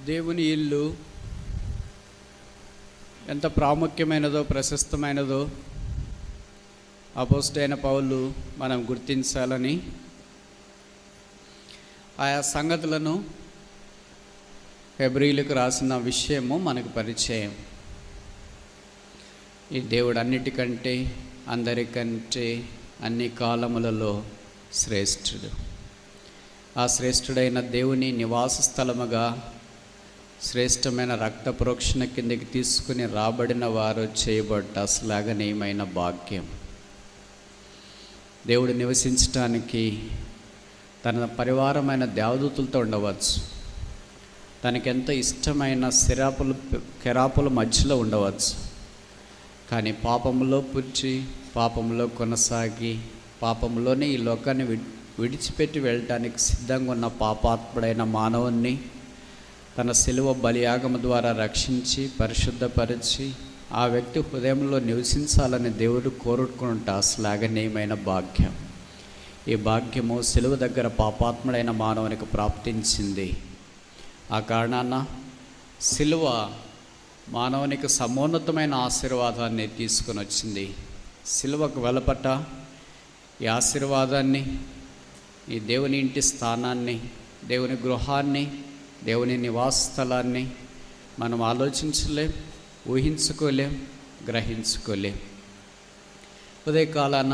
దేవుని ఇల్లు ఎంత ప్రాముఖ్యమైనదో ప్రశస్తమైనదో అపోస్తలుడైన పౌలు మనం గుర్తించాలని ఆయా సంగతులను హెబ్రీయులకు రాసిన విషయము మనకు పరిచయం. ఈ దేవుడు అన్నిటికంటే అందరికంటే అన్ని కాలములలో శ్రేష్ఠుడు. ఆ శ్రేష్ఠుడైన దేవుని నివాస స్థలముగా శ్రేష్టమైన రక్త ప్రోక్షణ కిందకి తీసుకుని రాబడిన వారు చేయబడ్డ శ్లాఘనీయమైన భాగ్యం. దేవుడు నివసించటానికి తన పరివారమైన దేవదూతులతో ఉండవచ్చు, తనకెంతో ఇష్టమైన కెరాపుల మధ్యలో ఉండవచ్చు. కానీ పాపంలో పుట్టి పాపంలో కొనసాగి పాపంలోనే ఈ లోకాన్ని విడిచిపెట్టి వెళ్ళటానికి సిద్ధంగా ఉన్న పాపాత్ముడైన మానవుణ్ణి తన శిలువ బలియాగము ద్వారా రక్షించి పరిశుద్ధపరిచి ఆ వ్యక్తి హృదయంలో నివసించాలని దేవుడు కోరుకుంటా శ్లాఘనీయమైన భాగ్యం. ఈ భాగ్యము శిలువ దగ్గర పాపాత్ముడైన మానవునికి ప్రాప్తించింది. ఆ కారణాన శిలువ మానవునికి సమున్నతమైన ఆశీర్వాదాన్ని తీసుకొని వచ్చింది. శిలువకు వెలపట ఈ ఆశీర్వాదాన్ని, ఈ దేవుని ఇంటి స్థానాన్ని, దేవుని గృహాన్ని, దేవుని నివాస స్థలాన్ని మనం ఆలోచించలేం, ఊహించుకోలేం, గ్రహించుకోలేం. ఉదయకాలాన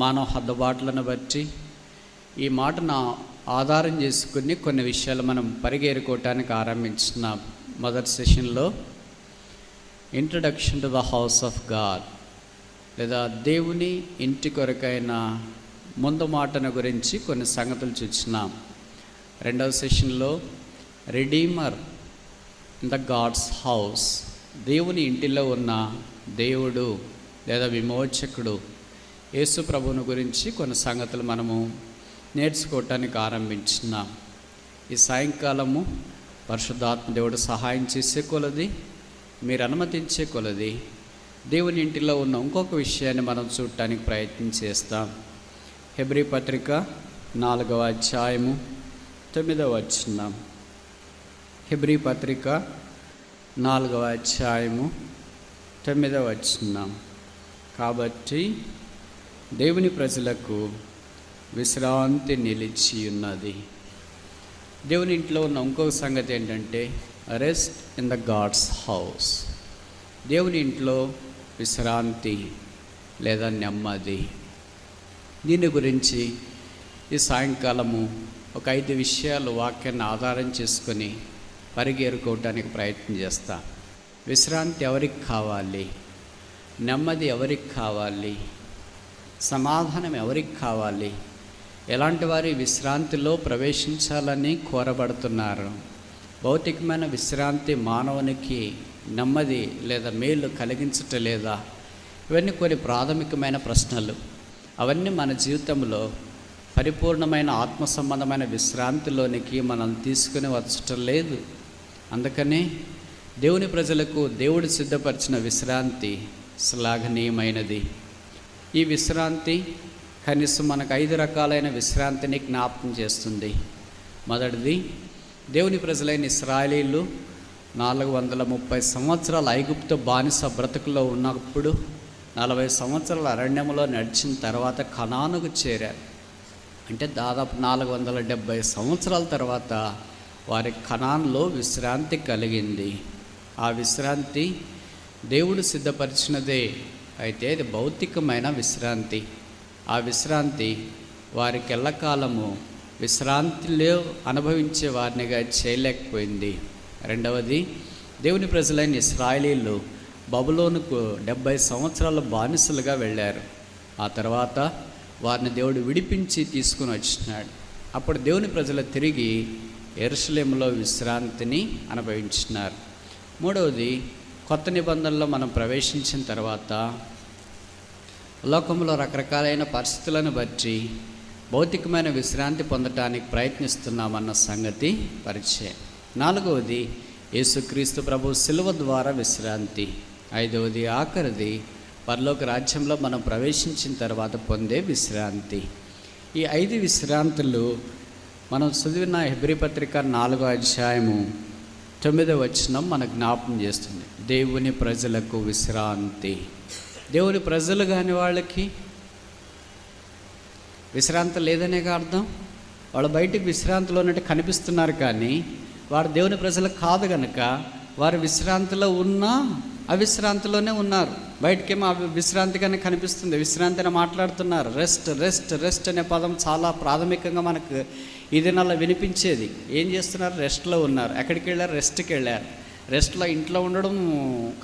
మానవ హద్దుబాట్లను బట్టి ఈ మాటను ఆధారం చేసుకుని కొన్ని విషయాలు మనం పరిగెరుకోవటానికి ఆరంభించిన మొదటి సెషన్లో introduction to the house of God లేదా దేవుని ఇంటి కొరకైన ముందు మాటను గురించి కొన్ని సంగతులు చూసినాం. రెండవ సెషన్లో redeemer in the God's house, దేవుని ఇంటిలో ఉన్న దేవుడు లేదా విమోచకుడు యేసు ప్రభువుని గురించి కొన్ని సంగతులు మనము నేర్చుకోవటానికి ఆరంభించినాం. ఈ సాయంకాలము పరిశుద్ధాత్మ దేవుడు సహాయం చేసే కొలది, మీరు అనుమతించే కొలది దేవుని ఇంటిలో ఉన్న ఇంకొక విషయాన్ని మనం చూడటానికి ప్రయత్నం చేస్తాం. హెబ్రీ పత్రిక 4వ అధ్యాయము 9వ వచనం. హెబ్రీ పత్రిక 4వ అధ్యాయము 9వ వచనం. కాబట్టి దేవుని ప్రజలకు విశ్రాంతి నిలిచి ఉన్నది. దేవుని ఇంట్లో ఉన్న ఇంకొక సంగతి ఏంటంటే rest in the God's house. దేవుని ఇంట్లో విశ్రాంతి లేదా నెమ్మది. దీని గురించి ఈ సాయంకాలము ఒక 5 విషయాలు వాక్యాన్ని ఆధారం చేసుకొని పరిగెరుకోవటానికి ప్రయత్నం చేస్తా. విశ్రాంతి ఎవరికి కావాలి? నెమ్మది ఎవరికి కావాలి? సమాధానం ఎవరికి కావాలి? ఎలాంటి వారి విశ్రాంతిలో ప్రవేశించాలని కోరబడుతున్నారు? భౌతికమైన విశ్రాంతి మానవునికి నెమ్మది లేదా మేలు కలిగించటలేదా? ఇవన్నీ కొన్ని ప్రాథమికమైన ప్రశ్నలు. అవన్నీ మన జీవితంలో పరిపూర్ణమైన ఆత్మ సంబంధమైన విశ్రాంతిలోనికి మనం తీసుకుని వచ్చటం లేదు. అందుకనే దేవుని ప్రజలకు దేవుడు సిద్ధపరిచిన విశ్రాంతి శ్లాఘనీయమైనది. ఈ విశ్రాంతి కనీసం మనకు 5 రకాలైన విశ్రాంతిని జ్ఞాపకం చేస్తుంది. మొదటిది, దేవుని ప్రజలైన ఇశ్రాయేలీయులు 430 సంవత్సరాల ఐగుప్తు బానిస బ్రతుకులో ఉన్నప్పుడు 40 సంవత్సరాల అరణ్యంలో నడిచిన తర్వాత కనానుకు చేరారు. అంటే దాదాపు 470 సంవత్సరాల తర్వాత వారి కనాన్లో విశ్రాంతి కలిగింది. ఆ విశ్రాంతి దేవుడు సిద్ధపరిచినదే, అయితే అది భౌతికమైన విశ్రాంతి. ఆ విశ్రాంతి వారికి ఎల్లకాలము విశ్రాంతిలో అనుభవించే వారినిగా చేయలేకపోయింది. రెండవది, దేవుని ప్రజలైన ఇశ్రాయేలీయులు బబులోనుకు 70 సంవత్సరాల బానిసలుగా వెళ్ళారు. ఆ తర్వాత వారిని దేవుడు విడిపించి తీసుకుని వచ్చినాడు. అప్పుడు దేవుని ప్రజలు తిరిగి యెరూషలేములో విశ్రాంతిని అనుభవించినారు. మూడవది, కొత్త నిబంధనలో మనం ప్రవేశించిన తర్వాత లోకంలో రకరకాలైన పరిస్థితులను బట్టి భౌతికమైన విశ్రాంతి పొందటానికి ప్రయత్నిస్తున్నామన్న సంగతి పరిచయం. నాలుగవది, యేసుక్రీస్తు ప్రభు శిలువ ద్వారా విశ్రాంతి. ఐదవది, ఆఖరిది, పరలోక రాజ్యంలో మనం ప్రవేశించిన తర్వాత పొందే విశ్రాంతి. ఈ 5 విశ్రాంతులు మనం చదివిన హెబ్రీ పత్రిక 4వ అధ్యాయము 9వ వచనం మనకు జ్ఞాపం చేస్తుంది, దేవుని ప్రజలకు విశ్రాంతి. దేవుని ప్రజలు కాని వాళ్ళకి విశ్రాంతి లేదనేగా అర్థం. వాళ్ళు బయటికి విశ్రాంతిలో ఉన్నట్టు కనిపిస్తున్నారు, కానీ వారు దేవుని ప్రజలు కాదు కనుక వారు విశ్రాంతిలో ఉన్నా అవిశ్రాంతిలోనే ఉన్నారు. బయటకేమో విశ్రాంతిగానే కనిపిస్తుంది, విశ్రాంతి అని మాట్లాడుతున్నారు. రెస్ట్ రెస్ట్ రెస్ట్ అనే పదం చాలా ప్రాథమికంగా మనకు ఈ దినాల్లో వినిపించేది. ఏం చేస్తున్నారు? రెస్ట్లో ఉన్నారు. ఎక్కడికి వెళ్ళారు? రెస్ట్కి వెళ్ళారు. రెస్ట్లో ఇంట్లో ఉండడం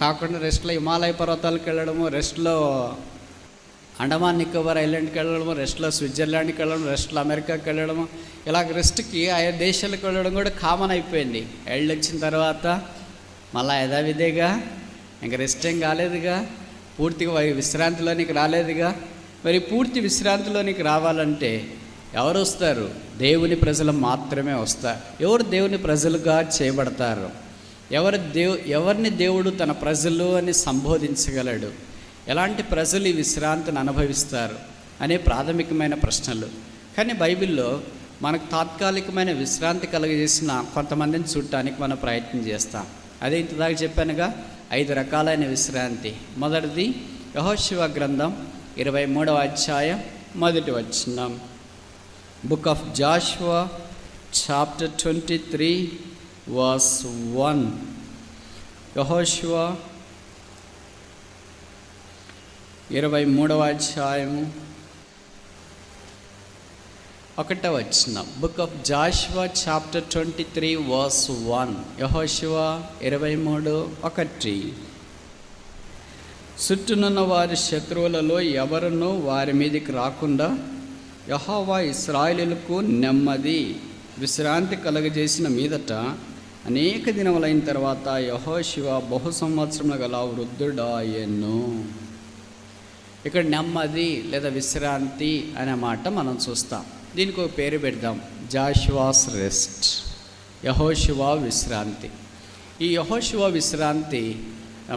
కాకుండా రెస్ట్లో హిమాలయ పర్వతాలకు వెళ్ళడము, రెస్ట్లో అండమాన్ నికోబార్ ఐలాండ్కి వెళ్ళడము, రెస్ట్లో స్విట్జర్లాండ్కి వెళ్ళడం, రెస్ట్లో అమెరికాకి వెళ్ళడము, ఇలాగ రెస్ట్కి ఆయా దేశాలకు వెళ్ళడం కూడా కామన్ అయిపోయింది. వచ్చిన తర్వాత మళ్ళీ యథావిధిగా ఇంకా రెస్ట్ ఏం కాలేదుగా, పూర్తిగా విశ్రాంతిలోనికి రాలేదుగా. మరి పూర్తి విశ్రాంతిలోనికి రావాలంటే ఎవరు వస్తారు? దేవుని ప్రజలు మాత్రమే వస్తారు. ఎవరు దేవుని ప్రజలుగా చేయబడతారు? ఎవరిని దేవుడు తన ప్రజలు అని సంబోధించగలడు? ఎలాంటి ప్రజలు ఈ విశ్రాంతిని అనుభవిస్తారు అనే ప్రాథమికమైన ప్రశ్నలు. కానీ బైబిల్లో మనకు తాత్కాలికమైన విశ్రాంతి కలుగజేసిన కొంతమందిని చూడటానికి మనం ప్రయత్నం చేస్తాం. అదే ఇంతదాకా చెప్పానుగా, 5 రకాలైన విశ్రాంతి. మొదటిది యెహోషువ గ్రంథం 23వ అధ్యాయం 1వ వచనం. Book of Joshua chapter 23 verse 1. యెహోషువ 23వ అధ్యాయము 1వ వచనం. Book of Joshua chapter 23 verse 1. యెహోషువ 23:1. చుట్టూనున్న వారి శత్రువులలో ఎవరునూ వారి మీదికి రాకుండా యెహోవా ఇశ్రాయేలులకు నెమ్మది విశ్రాంతి కలుగజేసిన మీదట అనేక దినములైన తర్వాత యెహోషువ బహు సంవత్సరములు గల వృద్ధుడాయెను. ఇక్కడ నెమ్మది లేదా విశ్రాంతి అనే మాట మనం చూస్తాం. దీనికి ఒక పేరు పెడదాం, జాషువాస్ రెస్ట్, యెహోషువ విశ్రాంతి. ఈ యెహోషువ విశ్రాంతి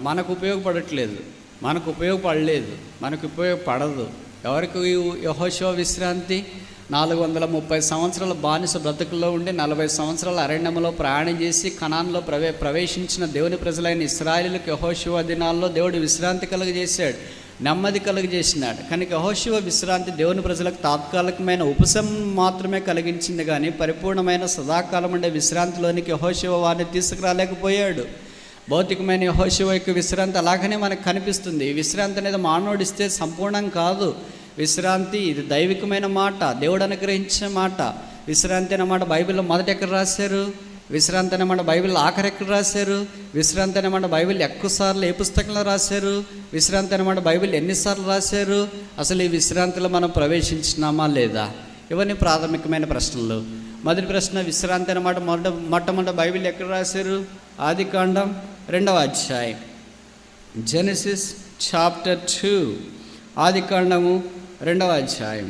మనకు ఉపయోగపడట్లేదు, మనకు ఉపయోగపడదు. ఎవరికి యెహోషువ విశ్రాంతి? 430 సంవత్సరాల బానిస బ్రతుకుల్లో ఉండి 40 సంవత్సరాల అరణ్యంలో ప్రయాణం చేసి కనాన్లో ప్రవేశించిన దేవుని ప్రజలైన ఇశ్రాయేలులకు యెహోషువ దినాల్లో దేవుడు విశ్రాంతి కలుగజేశాడు, నెమ్మది కలుగజేసినాడు. కనుక యెహోషువ విశ్రాంతి దేవుని ప్రజలకు తాత్కాలికమైన ఉపశమనం మాత్రమే కలిగించింది, కానీ పరిపూర్ణమైన సదాకాలం ఉండే విశ్రాంతిలోనికి యెహోషువ వారిని తీసుకురాలేకపోయాడు. భౌతికమైన యెహోషువ యొక్క విశ్రాంతి అలాగనే మనకు కనిపిస్తుంది. ఈ విశ్రాంతి అనేది మానవుడిస్తే సంపూర్ణం కాదు. విశ్రాంతి ఇది దైవికమైన మాట, దేవుడు అనుగ్రహించే మాట. విశ్రాంతి అన్నమాట బైబిల్లో మొదట ఎక్కడ రాశారు? విశ్రాంతి అన్నమాట బైబిల్లో ఆఖరి ఎక్కడ రాశారు? విశ్రాంతి అన్నమాట బైబిల్ ఎక్కువసార్లు ఏ పుస్తకంలో రాశారు? విశ్రాంతి అన్నమాట బైబిల్ ఎన్నిసార్లు రాశారు? అసలు ఈ విశ్రాంతిలో మనం ప్రవేశించినామా లేదా? ఇవన్నీ ప్రాథమికమైన ప్రశ్నలు. మొదటి ప్రశ్న, విశ్రాంతి అన్నమాట మొట్టమొదటి బైబిల్ ఎక్కడ రాశారు? ఆదికాండం 2వ అధ్యాయం, జెనసిస్ చాప్టర్ 2. ఆదికాండము 2వ అధ్యాయం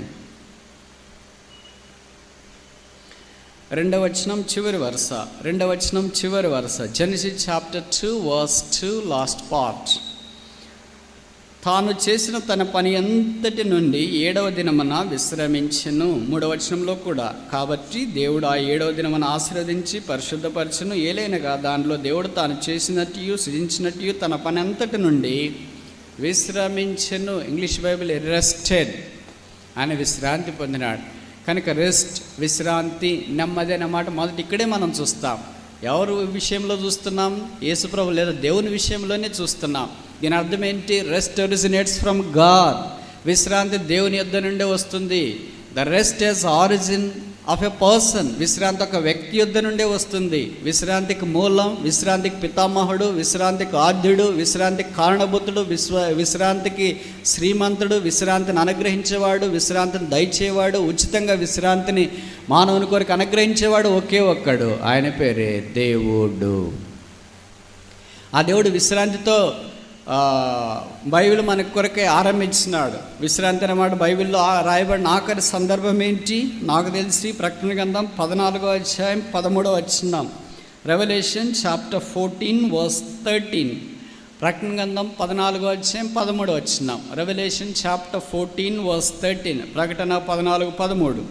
2వ వచనం చివరి వరుస. Genesis chapter 2 verse 2 last part. తాను చేసిన తన పని అంతటి నుండి 7వ దినమున విశ్రమించెను. 3వ వచనంలో కూడా, కాబట్టి దేవుడు ఆ 7వ దినమున ఆశీర్వదించి పరిశుద్ధపరచును, ఏలైనగా దానిలో దేవుడు తాను చేసినట్టు సృజించినట్టు తన పని అంతటి నుండి విశ్రమించెను. ఇంగ్లీష్ బైబిల్ రెస్టెడ్, ఆయన విశ్రాంతి పొందినాడు. కనుక రెస్ట్, విశ్రాంతి, నెమ్మది అన్నమాట మొదటి ఇక్కడే మనం చూస్తాం. ఎవరు విషయంలో చూస్తున్నాం? యేసుప్రభు లేదా దేవుని విషయంలోనే చూస్తున్నాం. దీని అర్థం ఏంటి? Rest originates from God. విశ్రాంతి దేవుని యొద్ద నుండే వస్తుంది. The rest is origin of a person. విశ్రాంతి ఒక వ్యక్తి యొద్ద నుండే వస్తుంది. విశ్రాంతికి మూలం, విశ్రాంతికి పితామహుడు, విశ్రాంతికి ఆద్యుడు, విశ్రాంతికి కారణభూతుడు, విశ్రాంతికి శ్రీమంతుడు, విశ్రాంతిని అనుగ్రహించేవాడు, విశ్రాంతిని దయచేవాడు, ఉచితంగా విశ్రాంతిని మానవుని కొరకు అనుగ్రహించేవాడు ఒకే ఒక్కడు, ఆయన పేరే దేవుడు. ఆ దేవుడు విశ్రాంతితో బైబిల్ మన కొరకే ఆరంభించినాడు. విశ్రాంతి అన్నమాట బైబిల్లో రాయబడిన ఆఖరి సందర్భం ఏంటి? నాకు తెలిసి ప్రకటన గ్రంథం 14వ అధ్యాయం 13వ వచనం. Revelation chapter 14 verse 13. ప్రకటన గ్రంథం 14వ అధ్యాయం 13వ వచనం. Revelation chapter 14 verse 13. ప్రకటన 14:13.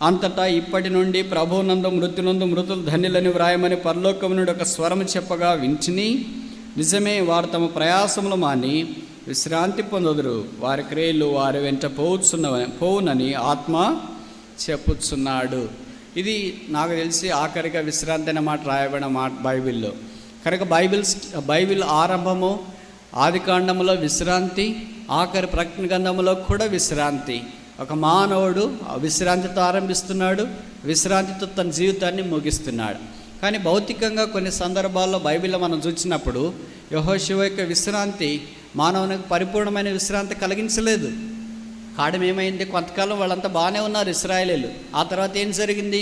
అంతటా ఇప్పటి నుండి ప్రభువునందు మృత్యునందు మృతులు ధన్యులని వ్రాయమని పరలోకము నుండి ఒక స్వరము చెప్పగా వింటిని. నిజమే, వారు తమ ప్రయాసములు మాని విశ్రాంతి పొందుదురు. వారి క్రియలు వారి వెంట పోవునని ఆత్మ చెప్పుచున్నాడు. ఇది నాకు తెలిసి ఆఖరిగా విశ్రాంతి అనే మాట రాయబడిన మాట బైబిల్లో. కనుక బైబిల్ ఆరంభము ఆది కాండములో విశ్రాంతి, ఆఖరి ప్రకటన గ్రంథములో కూడా విశ్రాంతి. ఒక మానవుడు విశ్రాంతితో ఆరంభిస్తున్నాడు, విశ్రాంతితో తన జీవితాన్ని ముగిస్తున్నాడు. కానీ భౌతికంగా కొన్ని సందర్భాల్లో బైబిల్లో మనం చూసినప్పుడు యెహోషువ యొక్క విశ్రాంతి మానవునికి పరిపూర్ణమైన విశ్రాంతి కలిగించలేదు. కారణం ఏమైంది? కొంతకాలం వాళ్ళంతా బాగానే ఉన్నారు ఇశ్రాయేలీలు. ఆ తర్వాత ఏం జరిగింది?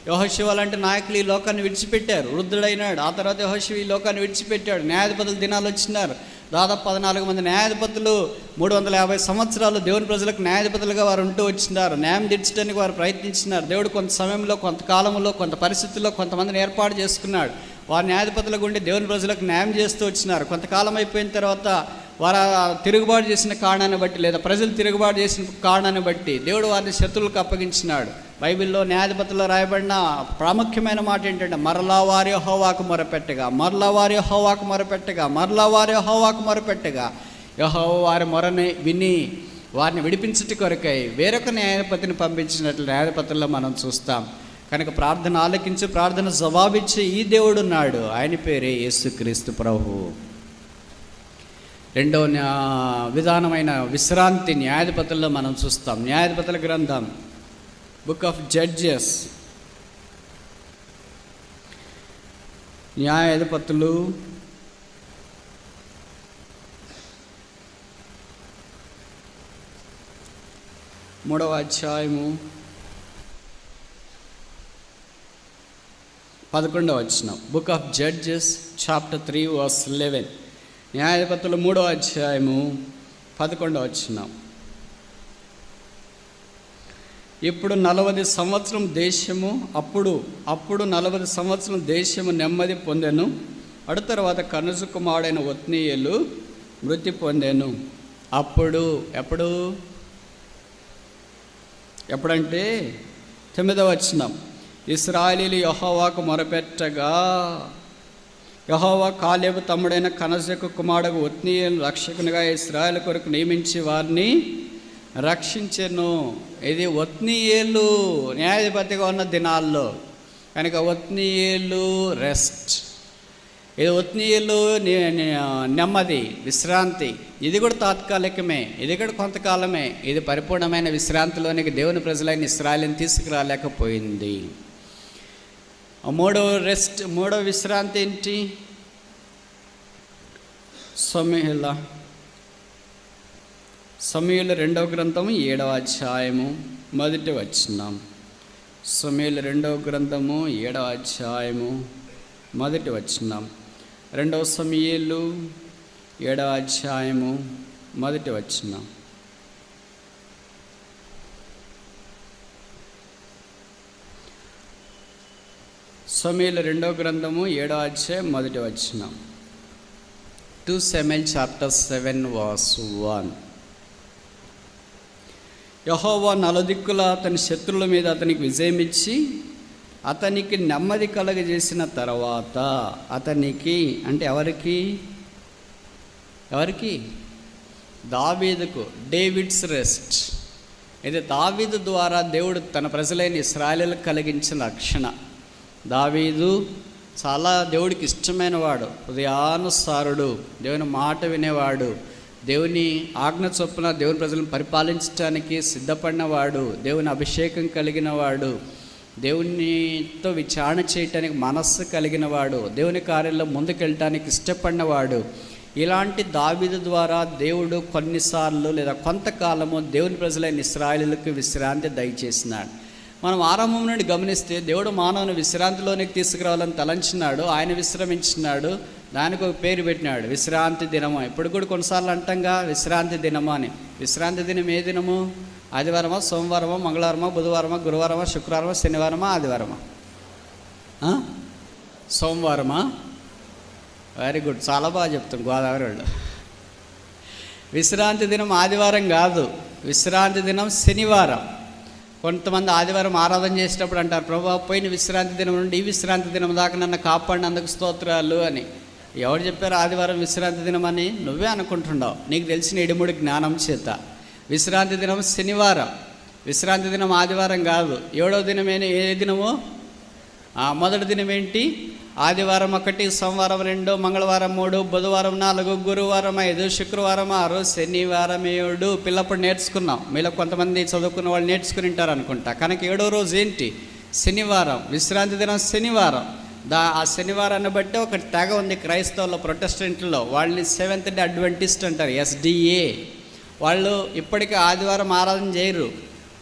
యెహోషువ లాంటి నాయకులు ఈ లోకాన్ని విడిచిపెట్టారు. వృద్ధుడైనాడు. ఆ తర్వాత యెహోషువ ఈ లోకాన్ని విడిచిపెట్టాడు. న్యాయాధిపతుల దినాలు వచ్చినారు. దాదాపు 14 మంది న్యాయాధిపతులు 350 సంవత్సరాలు దేవుని ప్రజలకు న్యాయాధిపతులుగా వారు ఉంటూ వచ్చినారు. న్యాయం తీర్చడానికి వారు ప్రయత్నించినారు. దేవుడు కొంత సమయంలో, కొంతకాలంలో, కొంత పరిస్థితుల్లో కొంతమందిని ఏర్పాటు చేసుకున్నాడు. వారు న్యాయాధిపతుల గుండి దేవుని ప్రజలకు న్యాయం చేస్తూ వచ్చినారు. కొంతకాలం అయిపోయిన తర్వాత వారు తిరుగుబాటు చేసిన కారణాన్ని బట్టి, లేదా ప్రజలు తిరుగుబాటు చేసిన కారణాన్ని బట్టి దేవుడు వారిని శత్రువులకు అప్పగించినాడు. బైబిల్లో న్యాయాధిపతుల్లో రాయబడిన ప్రాముఖ్యమైన మాట ఏంటంటే, మరలా వారి యెహోవాకు మొరపెట్టగా, మరలా వారి యెహోవాకు మొరపెట్టగా, మరలా వారి యెహోవాకు మొరపెట్టగా యెహోవా వారి మొరని విని వారిని విడిపించుట కొరకై వేరొక న్యాయాధిపతిని పంపించినట్లు న్యాయాధిపతుల్లో మనం చూస్తాం. కనుక ప్రార్థన ఆలకించి ప్రార్థన జవాబిచ్చే ఈ దేవుడు ఉన్నాడు. ఆయన పేరే యేసుక్రీస్తు ప్రభువు. రెండవ విధానమైన విశ్రాంతి న్యాయాధిపతుల్లో మనం చూస్తాం. న్యాయాధిపతుల గ్రంథం, బుక్ ఆఫ్ జడ్జెస్. న్యాయాధిపతులు 3వ అధ్యాయము 11వ వచనం. Book of Judges chapter 3 verse 11. న్యాయాధిపతులు 3వ అధ్యాయము 11వ వచనం. ఇప్పుడు 40 సంవత్సరం దేశము అప్పుడు 40 సంవత్సరం దేశము నెమ్మది పొందెను. అడు తర్వాత కనుజు కుమారుడైన ఒత్నీయేలు మృతి పొందెను. అప్పుడు ఎప్పుడంటే 9వ వచనం. ఇశ్రాయేలీయులు యెహోవాకు మొరపెట్టగా యెహోవా కాలేబు తమ్ముడైన కనజకు కుమారుడు ఒత్నీయేలు రక్షకునిగా ఇశ్రాయేలు కొరకు నియమించి వారిని రక్షించెను. ఇది ఒత్నీయేలు న్యాయాధిపతిగా ఉన్న దినాల్లో. కనుక ఒత్నీయేలు రెస్ట్, ఇది ఒత్నీయేలు నెమ్మది, విశ్రాంతి. ఇది కూడా తాత్కాలికమే, ఇది కూడా కొంతకాలమే. ఇది పరిపూర్ణమైన విశ్రాంతిలోనికి దేవుని ప్రజలైన ఇశ్రాయేలుని తీసుకురాలేకపోయింది. మూడవ విశ్రాంతి ఏంటి? సమూయేలు 2వ గ్రంథము 7వ అధ్యాయము 1వ వచనం. సమూయేలు 2వ గ్రంథము 7వ అధ్యాయము 1వ వచనం. 2వ సమూయేలు 7వ అధ్యాయము 1వ వచనం. సమూయేలు 2వ గ్రంథము 7వ అధ్యాయం 1వ వచనం. 2 Samuel chapter 7 verse 1. యెహోవా నలుదిక్కుల అతని శత్రువుల మీద అతనికి విజయం ఇచ్చి అతనికి నెమ్మది కలగజేసిన తర్వాత అతనికి, అంటే ఎవరికి? దావీదుకు. David's rest. ఇది దావీదు ద్వారా దేవుడు తన ప్రజలైన ఇశ్రాయేలులకు కలిగించిన రక్షణ. దావీదు చాలా దేవుడికి ఇష్టమైన వాడు, హృదయానుసారుడు, దేవుని మాట వినేవాడు, దేవుని ఆజ్ఞ చొప్పున దేవుని ప్రజలను పరిపాలించడానికి సిద్ధపడినవాడు, దేవుని అభిషేకం కలిగినవాడు, దేవునితో విచారణ చేయటానికి మనస్సు కలిగినవాడు, దేవుని కార్యంలో ముందుకెళ్ళటానికి ఇష్టపడినవాడు. ఇలాంటి దావీదు ద్వారా దేవుడు కొన్నిసార్లు లేదా కొంతకాలము దేవుని ప్రజలైన ఇశ్రాయేలులకు విశ్రాంతి దయచేసినాడు. మనం ఆరంభం నుండి గమనిస్తే దేవుడు మానవుని విశ్రాంతిలోనికి తీసుకురావాలని తలంచినాడు. ఆయన విశ్రమించినాడు. దానికి ఒక పేరు పెట్టినాడు, విశ్రాంతి దినము. ఇప్పుడు కూడా కొన్నిసార్లు అంటంగా విశ్రాంతి దినము అని. విశ్రాంతి దినం ఏ దినము? ఆదివారమా, సోమవారమా, మంగళవారమా, బుధవారమా, గురువారమా, శుక్రవారమా, శనివారమా, ఆదివారమా? సోమవారమా? వెరీ గుడ్, చాలా బాగా చెప్తాం గోదావరి వాళ్ళు. విశ్రాంతి దినం ఆదివారం కాదు, విశ్రాంతి దినం శనివారం. కొంతమంది ఆదివారం ఆరాధన చేసేటప్పుడు అంటారు, ప్రభువా పోయిన విశ్రాంతి దినం నుండి ఈ విశ్రాంతి దినం దాకా నన్ను కాపాడినందుకు స్తోత్రాలు అని. ఎవరు చెప్పారు ఆదివారం విశ్రాంతి దినం అని? నువ్వే అనుకుంటున్నావు నీకు తెలిసిన ఇడుముడి జ్ఞానం చేత. విశ్రాంతి దినం శనివారం, విశ్రాంతి దినం ఆదివారం కాదు. 7వ దినమైన ఏ దినము? మొదటి దినం ఏంటి? ఆదివారం 1, సోమవారం 2, మంగళవారం 3, బుధవారం 4, గురువారం 5, శుక్రవారం 6, శనివారం 7. పిల్లప్పుడు నేర్చుకున్నాం. మీలో కొంతమంది చదువుకున్న వాళ్ళు నేర్చుకుని ఉంటారు అనుకుంటా. కనుక 7వ రోజు ఏంటి? శనివారం. విశ్రాంతి దినం శనివారం. ఆ శనివారాన్ని బట్టి ఒక తెగ ఉంది క్రైస్తవుల్లో, ప్రొటెస్టెంట్లో. వాళ్ళని సెవెంత్ డే అడ్వెంటిస్ట్ అంటారు, SDA. వాళ్ళు ఇప్పటికీ ఆదివారం ఆరాధన చేయరు.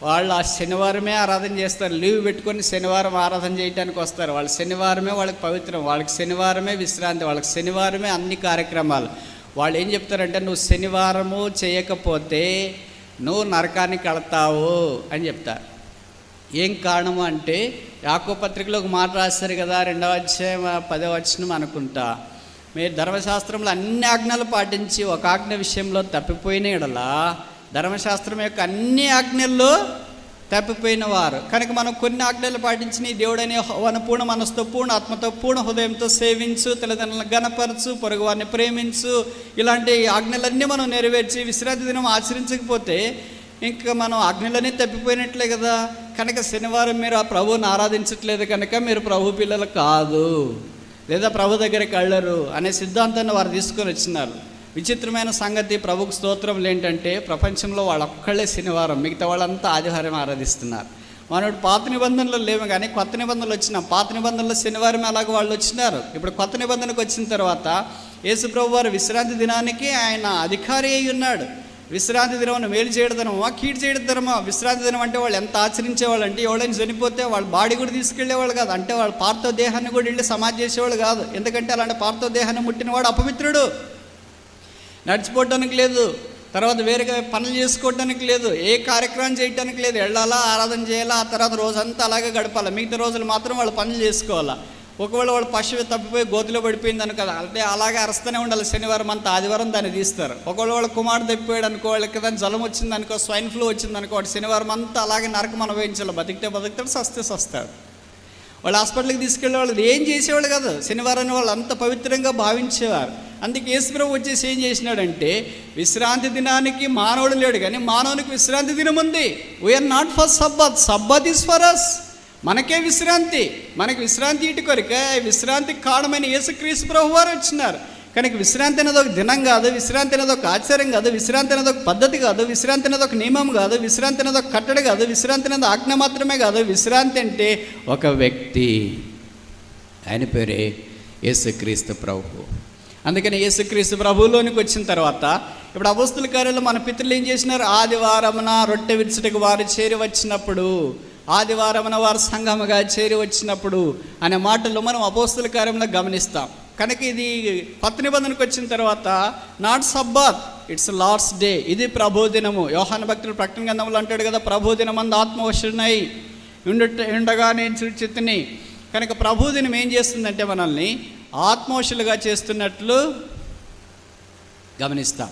వాళ్ళు ఆ శనివారమే ఆరాధన చేస్తారు. లీవ్ పెట్టుకొని శనివారం ఆరాధన చేయడానికి వస్తారు. వాళ్ళు శనివారమే వాళ్ళకి పవిత్రం, వాళ్ళకి శనివారమే విశ్రాంతి, వాళ్ళకి శనివారమే అన్ని కార్యక్రమాలు. వాళ్ళు ఏం చెప్తారంటే, నువ్వు శనివారము చేయకపోతే నువ్వు నరకానికి వెళతావు అని చెప్తారు. ఏం కారణము అంటే, యాకోబు పత్రికలో ఒక మాట రాస్తారు కదా, 2వ అధ్యాయం 10వ వచనం అనుకుంటా, మీరు ధర్మశాస్త్రంలో అన్ని ఆజ్ఞలు పాటించి ఒక ఆజ్ఞ విషయంలో తప్పిపోయిన ఎడల ధర్మశాస్త్రం యొక్క అన్ని ఆజ్ఞల్లో తప్పిపోయిన వారు. కనుక మనం కొన్ని ఆజ్ఞలు పాటించి నీ దేవుడనే పూర్ణ మనసుతో, పూర్ణ ఆత్మతో, పూర్ణ హృదయంతో సేవించు, తల్లిదండ్రులను గణపరచు, పొరుగు వారిని ప్రేమించు, ఇలాంటి ఆజ్ఞలన్నీ మనం నెరవేర్చి విశ్రాంతి దినం ఆచరించకపోతే ఇంకా మనం ఆజ్ఞలన్నీ తప్పిపోయినట్లే కదా. కనుక శనివారం మీరు ఆ ప్రభువుని ఆరాధించట్లేదు కనుక మీరు ప్రభు పిల్లలు కాదు, లేదా ప్రభు దగ్గరికి వెళ్ళరు అనే సిద్ధాంతాన్ని వారు తీసుకొని వచ్చినారు. విచిత్రమైన సంగతి, ప్రభుకు స్తోత్రములు ఏంటంటే, ప్రపంచంలో వాళ్ళొక్కళ్ళే శనివారం, మిగతా వాళ్ళంతా ఆదివారం ఆరాధిస్తున్నారు. మనోడు పాత నిబంధనలు లేవు కానీ కొత్త నిబంధనలు వచ్చిన. పాత నిబంధనలో శనివారం అలాగ వాళ్ళు వచ్చినారు. ఇప్పుడు కొత్త నిబంధనకు వచ్చిన తర్వాత యేసు ప్రభు వారు విశ్రాంతి దినానికి ఆయన అధికారి అయి ఉన్నాడు. విశ్రాంతి దినం మేలు చేయడదనమా, కీడు చేయడదనమా? విశ్రాంతి దినం అంటే వాళ్ళు ఎంత ఆచరించేవాళ్ళు అంటే, ఎవరైనా చనిపోతే వాళ్ళ బాడీ కూడా తీసుకెళ్లేవాళ్ళు కాదు. అంటే వాళ్ళ పార్థివ దేహాన్ని కూడా వెళ్ళి సమాధి చేసేవాళ్ళు కాదు. ఎందుకంటే అలాంటి పార్థివ దేహాన్ని ముట్టినవాడు అపవిత్రుడు. నడిచిపోవడానికి లేదు, తర్వాత వేరేగా పనులు చేసుకోవడానికి లేదు, ఏ కార్యక్రమం చేయడానికి లేదు. వెళ్ళాలా, ఆరాధన చేయాలా, ఆ తర్వాత రోజంతా అలాగే గడపాలి. మిగతా రోజులు మాత్రం వాళ్ళు పనులు చేసుకోవాలా. ఒకవేళ వాళ్ళు పశువు తప్పిపోయి గోతిలో పడిపోయింది అనుకో, అంటే అలాగే అరుస్తూనే ఉండాలి. శనివారం అంతా, ఆదివారం దాన్ని తీస్తారు. ఒకవేళ వాళ్ళ కుమారుడు తప్పిపోయాడు అనుకో, వాళ్ళకి దాని జ్వరం వచ్చింది అనుకో, స్వైన్ ఫ్లూ వచ్చింది అనుకో, వాడు శనివారం అంతా అలాగే నరకం అనుభవించాలి. బతుకుతాడు, సస్తాడు. వాళ్ళు హాస్పిటల్కి తీసుకెళ్ళే వాళ్ళు ఏం చేసేవాళ్ళు కాదు. శనివారాన్ని వాళ్ళు అంత పవిత్రంగా భావించేవారు. అందుకే యేసు ప్రభు వచ్చేసి ఏం చేసినాడంటే, విశ్రాంతి దినానికి మానవుడు లేడు కానీ మానవునికి విశ్రాంతి దినం ఉంది. We are not for Sabbath, Sabbath is for us. మనకే విశ్రాంతి, మనకి విశ్రాంతి ఇటు కొరికే విశ్రాంతికి కారణమైన యేసుక్రీస్తు ప్రభు వారు వచ్చినారు. కనుక విశ్రాంతి అనేది ఒక దినం కాదు, విశ్రాంతి అనేది ఒక ఆచారం కాదు, విశ్రాంతి అనేది ఒక పద్ధతి కాదు, విశ్రాంతి అనేది ఒక నియమం కాదు, విశ్రాంతి అనేది ఒక కట్టడి కాదు, విశ్రాంతి అనేది ఆజ్ఞ మాత్రమే కాదు. విశ్రాంతి అంటే ఒక వ్యక్తి, ఆయన పేరే యేసుక్రీస్తు ప్రభు. అందుకని యేసుక్రీస్తు ప్రభువులోనికి వచ్చిన తర్వాత ఇప్పుడు అపోస్తుల కార్యాల్లో మన పితరులు ఏం చేసినారు? ఆదివారమున రొట్టె విరుచుటకు వారు చేరి వచ్చినప్పుడు, ఆదివారమున వారు సంఘముగా చేరి వచ్చినప్పుడు అనే మాటల్లో మనం అపోస్తుల కార్యంలో గమనిస్తాం. కనుక ఇది కొత్త నిబంధనకు వచ్చిన తర్వాత not Sabbath, it's Lord's day. ఇది ప్రభు దినము. యోహాను భక్తుడు ప్రకటన గ్రంథంలో అంటాడు కదా, ప్రభు దినమందు ఆత్మవశుడనై ఉండగా నేను చూచితిని. కనుక ప్రభు దినం ఏం చేస్తుందంటే మనల్ని ఆత్మవశులుగా చేస్తున్నట్లు గమనిస్తాం.